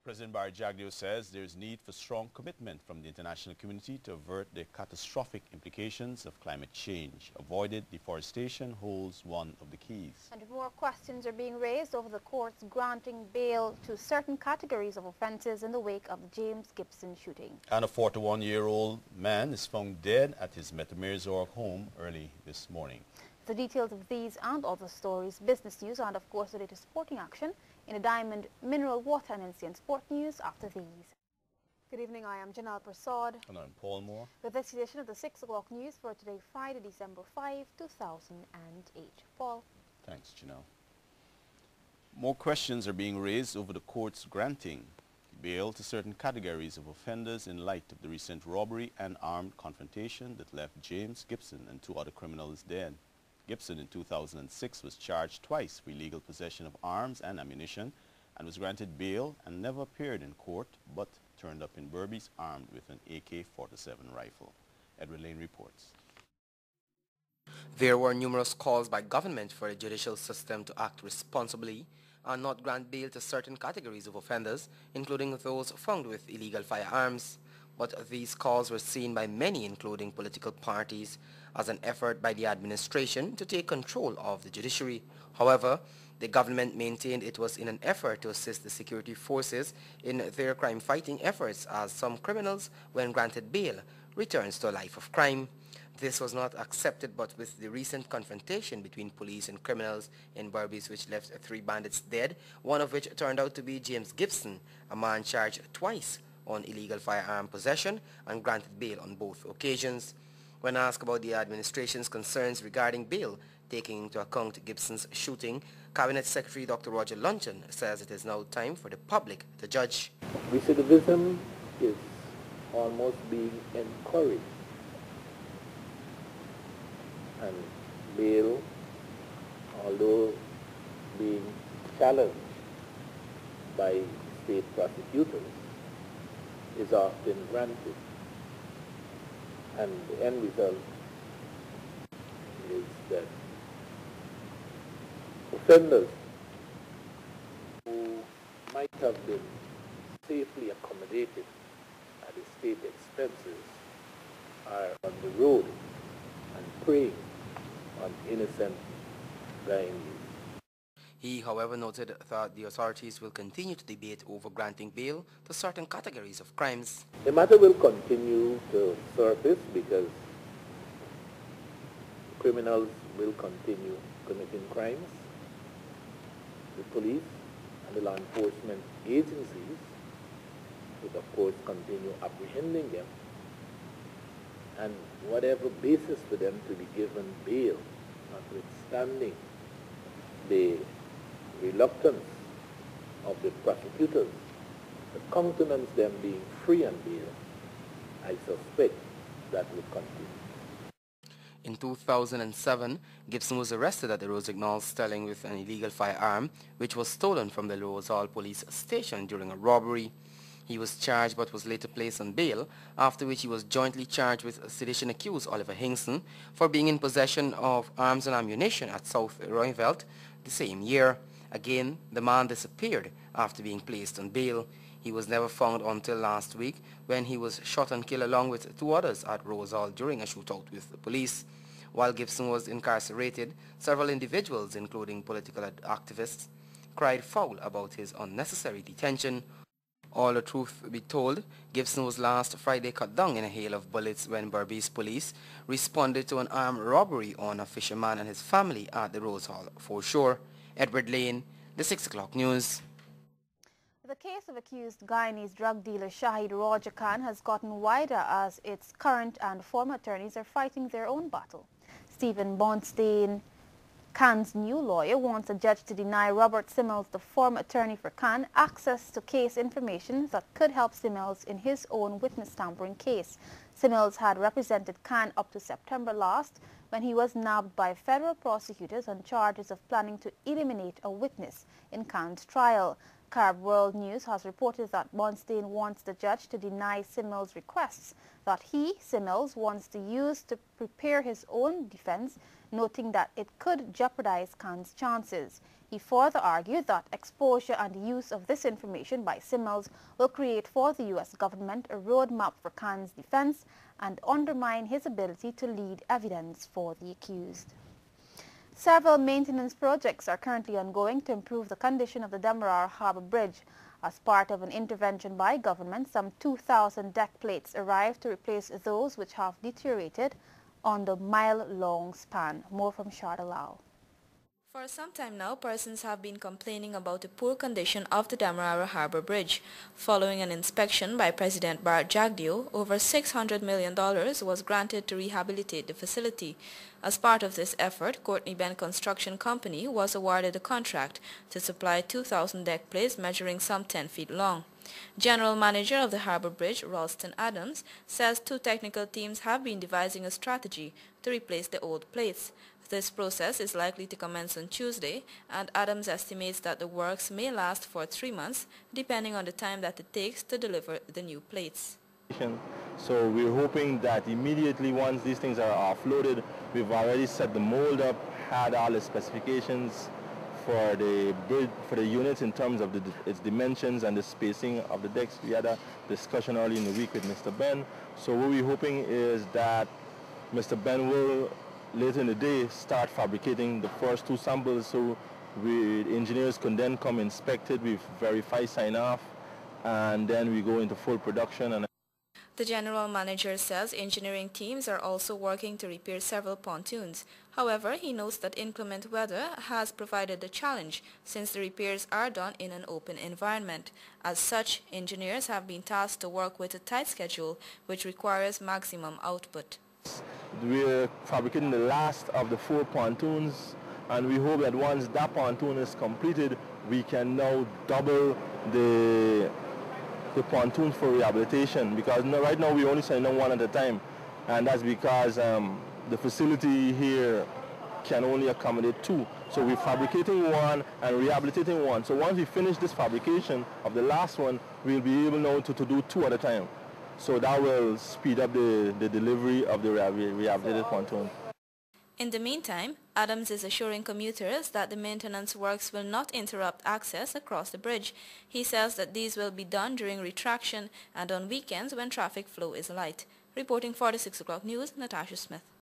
President Barry Jagdeo says there is need for strong commitment from the international community to avert the catastrophic implications of climate change. Avoided deforestation holds one of the keys. And more questions are being raised over the courts granting bail to certain categories of offences in the wake of the James Gibson shooting. And a 41-year-old man is found dead at his Metamucil home early this morning. The details of these and other stories, business news, and of course the latest sporting action in a diamond, mineral water and NCN sport news after these. Good evening, I am Janelle Prasad. And I'm Paul Moore. With this edition of the 6 o'clock news for today, Friday, December 5, 2008. Paul. Thanks, Janelle. More questions are being raised over the court's granting bail to certain categories of offenders in light of the recent robbery and armed confrontation that left James Gibson and 2 other criminals dead. Gibson in 2006 was charged twice for illegal possession of arms and ammunition and was granted bail and never appeared in court but turned up in Berbice armed with an AK-47 rifle. Edward Lane reports. There were numerous calls by government for the judicial system to act responsibly and not grant bail to certain categories of offenders, including those found with illegal firearms. But these calls were seen by many, including political parties, as an effort by the administration to take control of the judiciary. However, the government maintained it was in an effort to assist the security forces in their crime-fighting efforts, as some criminals, when granted bail, returns to a life of crime. This was not accepted, but with the recent confrontation between police and criminals in Berbice, which left 3 bandits dead, one of which turned out to be James Gibson, a man charged twice on illegal firearm possession and granted bail on both occasions. When asked about the administration's concerns regarding bail, taking into account Gibson's shooting, Cabinet Secretary Dr. Roger Luncheon says it is now time for the public to judge. Recidivism is almost being encouraged, and bail, although being challenged by state prosecutors, is often granted, and the end result is that offenders who might have been safely accommodated at the state expenses are on the road and preying on innocent blind youth. He, however, noted that the authorities will continue to debate over granting bail to certain categories of crimes. The matter will continue to surface because criminals will continue committing crimes. The police and the law enforcement agencies would, of course, continue apprehending them, and whatever basis for them to be given bail, notwithstanding the reluctance of the prosecutors to countenance them being free on bail, I suspect that will continue. In 2007, Gibson was arrested at the Rossignol Sterling with an illegal firearm, which was stolen from the Rosal police station during a robbery. He was charged but was later placed on bail, after which he was jointly charged with sedition accused Oliver Hinkson for being in possession of arms and ammunition at South Royvelt the same year. Again, the man disappeared after being placed on bail. He was never found until last week, when he was shot and killed along with 2 others at Rosal during a shootout with the police. While Gibson was incarcerated, several individuals, including political activists, cried foul about his unnecessary detention. All the truth be told, Gibson was last Friday cut down in a hail of bullets when Berbice police responded to an armed robbery on a fisherman and his family at the Rosal foreshore. Edward Lane, the 6 o'clock news. The case of accused Guyanese drug dealer Shahid Roger Khan has gotten wider as its current and former attorneys are fighting their own battle. Stephen Bonstein, Khan's new lawyer, wants a judge to deny Robert Simmels, the former attorney for Khan, access to case information that could help Simmels in his own witness tampering case. Simmels had represented Khan up to September last, when he was nabbed by federal prosecutors on charges of planning to eliminate a witness in Khan's trial. Carib World News has reported that Bonstein wants the judge to deny Simmels' requests that he, Simmels, wants to use to prepare his own defense, noting that it could jeopardize Khan's chances. He further argued that exposure and use of this information by Simmels will create for the U.S. government a roadmap for Khan's defense and undermine his ability to lead evidence for the accused. Several maintenance projects are currently ongoing to improve the condition of the Demerara Harbour Bridge. As part of an intervention by government, some 2,000 deck plates arrived to replace those which have deteriorated on the mile-long span. More from Sharda Lal. For some time now, persons have been complaining about the poor condition of the Demerara Harbour Bridge. Following an inspection by President Bart Jagdeo, over $600 million was granted to rehabilitate the facility. As part of this effort, Courtney Benn Construction Company was awarded a contract to supply 2,000 deck plates measuring some 10 feet long. General Manager of the Harbour Bridge, Ralston Adams, says 2 technical teams have been devising a strategy to replace the old plates. This process is likely to commence on Tuesday, and Adams estimates that the works may last for 3 months, depending on the time that it takes to deliver the new plates. So we're hoping that immediately once these things are offloaded, we've already set the mold up, had all the specifications for the bridge, for the units in terms of its dimensions and the spacing of the decks. We had a discussion early in the week with Mr. Benn. So what we're hoping is that Mr. Benn will later in the day start fabricating the first 2 samples, so engineers can then come inspect it, we verify, sign off, and then we go into full production. The general manager says engineering teams are also working to repair several pontoons. However, he notes that inclement weather has provided a challenge since the repairs are done in an open environment. As such, engineers have been tasked to work with a tight schedule which requires maximum output. We're fabricating the last of the 4 pontoons, and we hope that once that pontoon is completed, we can now double the pontoons for rehabilitation, because right now we only send them 1 at a time, and that's because the facility here can only accommodate 2. So we're fabricating 1 and rehabilitating 1. So once we finish this fabrication of the last one, we'll be able now to do 2 at a time. So that will speed up the delivery of the rehabilitated pontoon. In the meantime, Adams is assuring commuters that the maintenance works will not interrupt access across the bridge. He says that these will be done during retraction and on weekends when traffic flow is light. Reporting for the 6 o'clock news, Natasha Smith.